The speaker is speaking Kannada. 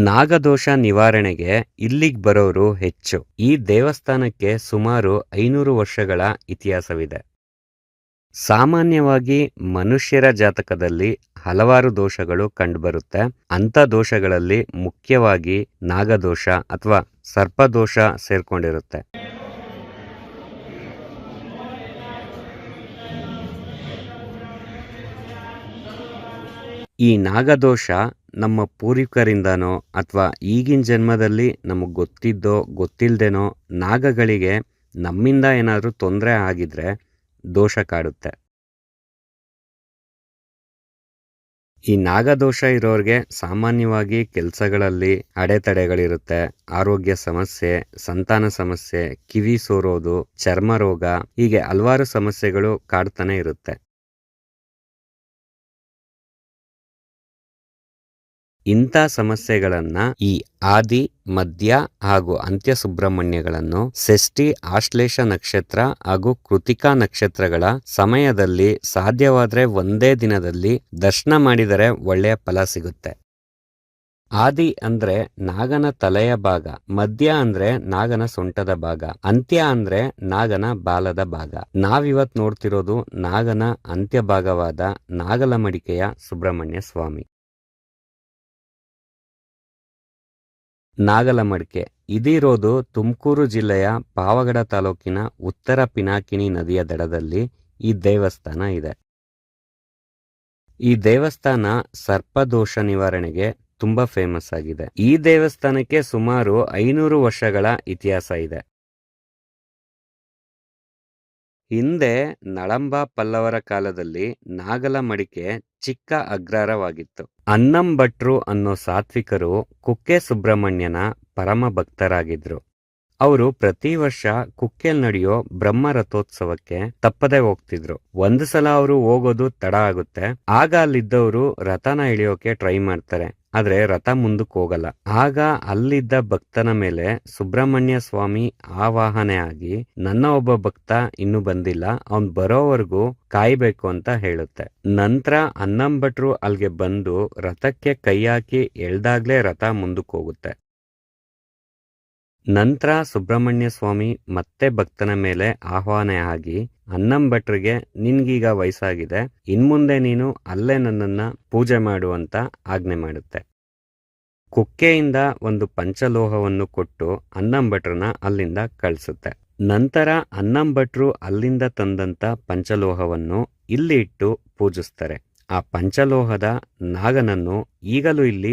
ನಾಗದೋಷ ನಿವಾರಣೆಗೆ ಇಲ್ಲಿಗ್ ಬರೋರು ಹೆಚ್ಚು. ಈ ದೇವಸ್ಥಾನಕ್ಕೆ ಸುಮಾರು 500 ವರ್ಷಗಳ ಇತಿಹಾಸವಿದೆ. ಸಾಮಾನ್ಯವಾಗಿ ಮನುಷ್ಯರ ಜಾತಕದಲ್ಲಿ ಹಲವಾರು ದೋಷಗಳು ಕಂಡುಬರುತ್ತೆ. ಅಂಥ ದೋಷಗಳಲ್ಲಿ ಮುಖ್ಯವಾಗಿ ನಾಗದೋಷ ಅಥವಾ ಸರ್ಪದೋಷ ಸೇರ್ಕೊಂಡಿರುತ್ತೆ. ಈ ನಾಗದೋಷ ನಮ್ಮ ಪೂರ್ವಿಕರಿಂದನೋ ಅಥವಾ ಈಗಿನ ಜನ್ಮದಲ್ಲಿ ನಮಗೆ ಗೊತ್ತಿದ್ದೋ ಗೊತ್ತಿಲ್ಲದೇನೋ ನಾಗಗಳಿಗೆ ನಮ್ಮಿಂದ ಏನಾದರೂ ತೊಂದರೆ ಆಗಿದ್ರೆ ದೋಷ ಕಾಡುತ್ತೆ. ಈ ನಾಗದೋಷ ಇರೋರಿಗೆ ಸಾಮಾನ್ಯವಾಗಿ ಕೆಲಸಗಳಲ್ಲಿ ಅಡೆತಡೆಗಳಿರುತ್ತೆ, ಆರೋಗ್ಯ ಸಮಸ್ಯೆ, ಸಂತಾನ ಸಮಸ್ಯೆ, ಕಿವಿ ಸೋರೋದು, ಚರ್ಮ ರೋಗ, ಹೀಗೆ ಹಲವಾರು ಸಮಸ್ಯೆಗಳು ಕಾಡ್ತಾನೆ ಇರುತ್ತೆ. ಇಂಥ ಸಮಸ್ಯೆಗಳನ್ನ ಈ ಆದಿ, ಮಧ್ಯ ಹಾಗೂ ಅಂತ್ಯ ಸುಬ್ರಹ್ಮಣ್ಯಗಳನ್ನು ಷಷ್ಠಿ, ಆಶ್ಲೇಷ ನಕ್ಷತ್ರ ಹಾಗೂ ಕೃತಿಕಾ ನಕ್ಷತ್ರಗಳ ಸಮಯದಲ್ಲಿ ಸಾಧ್ಯವಾದ್ರೆ ಒಂದೇ ದಿನದಲ್ಲಿ ದರ್ಶನ ಮಾಡಿದರೆ ಒಳ್ಳೆಯ ಫಲ ಸಿಗುತ್ತೆ. ಆದಿ ಅಂದ್ರೆ ನಾಗನ ತಲೆಯ ಭಾಗ, ಮಧ್ಯ ಅಂದ್ರೆ ನಾಗನ ಸೊಂಟದ ಭಾಗ, ಅಂತ್ಯ ಅಂದ್ರೆ ನಾಗನ ಬಾಲದ ಭಾಗ. ನಾವಿವತ್ ನೋಡ್ತಿರೋದು ನಾಗನ ಅಂತ್ಯ ಭಾಗವಾದ ನಾಗಲಮಡಿಕೆಯ ಸುಬ್ರಹ್ಮಣ್ಯ ಸ್ವಾಮಿ. ನಾಗಲಮಡಿಕೆ ಇದಿರೋದು ತುಮಕೂರು ಜಿಲ್ಲೆಯ ಪಾವಗಡ ತಾಲೂಕಿನ ಉತ್ತರ ಪಿನಾಕಿನಿ ನದಿಯ ದಡದಲ್ಲಿ ಈ ದೇವಸ್ಥಾನ ಇದೆ. ಈ ದೇವಸ್ಥಾನ ಸರ್ಪದೋಷ ನಿವಾರಣೆಗೆ ತುಂಬಾ ಫೇಮಸ್ ಆಗಿದೆ. ಈ ದೇವಸ್ಥಾನಕ್ಕೆ ಸುಮಾರು 500 ವರ್ಷಗಳ ಇತಿಹಾಸ ಇದೆ. ಹಿಂದೆ ನಳಂಬ ಪಲ್ಲವರ ಕಾಲದಲ್ಲಿ ನಾಗಲಮಡಿಕೆ ಚಿಕ್ಕ ಅಗ್ರಹಾರವಾಗಿತ್ತು. ಅನ್ನಂಭಟ್ರು ಅನ್ನೋ ಸಾತ್ವಿಕರು ಕುಕ್ಕೆ ಸುಬ್ರಹ್ಮಣ್ಯನ ಪರಮ ಭಕ್ತರಾಗಿದ್ರು. ಅವರು ಪ್ರತಿ ವರ್ಷ ಕುಕ್ಕೆಲ್ ನಡೆಯೋ ಬ್ರಹ್ಮ ರಥೋತ್ಸವಕ್ಕೆ ತಪ್ಪದೆ ಹೋಗ್ತಿದ್ರು. ಒಂದು ಸಲ ಅವರು ಹೋಗೋದು ತಡ ಆಗುತ್ತೆ. ಆಗ ಅಲ್ಲಿದ್ದವರು ರಥನ ಇಳಿಯೋಕೆ ಟ್ರೈ ಮಾಡ್ತಾರೆ, ಆದ್ರೆ ರಥ ಮುಂದಕ್ಕೆ ಹೋಗಲ್ಲ. ಆಗ ಅಲ್ಲಿದ್ದ ಭಕ್ತನ ಮೇಲೆ ಸುಬ್ರಹ್ಮಣ್ಯ ಸ್ವಾಮಿ ಆವಾಹನೆ ಆಗಿ, ನನ್ನ ಒಬ್ಬ ಭಕ್ತ ಇನ್ನು ಬಂದಿಲ್ಲ, ಅವನ್ ಬರೋವರೆಗೂ ಕಾಯ್ಬೇಕು ಅಂತ ಹೇಳುತ್ತೆ. ನಂತರ ಅನ್ನಂಭಟ್ರು ಅಲ್ಲಿಗೆ ಬಂದು ರಥಕ್ಕೆ ಕೈ ಹಾಕಿ ಎಳ್ದಾಗ್ಲೇ ರಥ ಮುಂದಕ್ಕೆ ಹೋಗುತ್ತೆ. ನಂತರ ಸುಬ್ರಹ್ಮಣ್ಯ ಸ್ವಾಮಿ ಮತ್ತೆ ಭಕ್ತನ ಮೇಲೆ ಆಹ್ವಾನ ಆಗಿ, ಅನ್ನಂಭಟ್ರಿಗೆ ನಿನ್ಗೀಗ ವಯಸ್ಸಾಗಿದೆ, ಇನ್ಮುಂದೆ ನೀನು ಅಲ್ಲೇ ನನ್ನನ್ನ ಪೂಜೆ ಮಾಡು ಅಂತ ಆಜ್ಞೆ ಮಾಡುತ್ತೆ. ಕುಕ್ಕೆಯಿಂದ ಒಂದು ಪಂಚಲೋಹವನ್ನು ಕೊಟ್ಟು ಅನ್ನಂಭಟ್ರನ್ನ ಅಲ್ಲಿಂದ ಕಳಿಸುತ್ತೆ. ನಂತರ ಅನ್ನಂಭಟ್ರು ಅಲ್ಲಿಂದ ತಂದಂತ ಪಂಚಲೋಹವನ್ನು ಇಲ್ಲಿ ಇಟ್ಟು ಪೂಜಿಸ್ತಾರೆ. ಆ ಪಂಚಲೋಹದ ನಾಗನನ್ನು ಈಗಲೂ ಇಲ್ಲಿ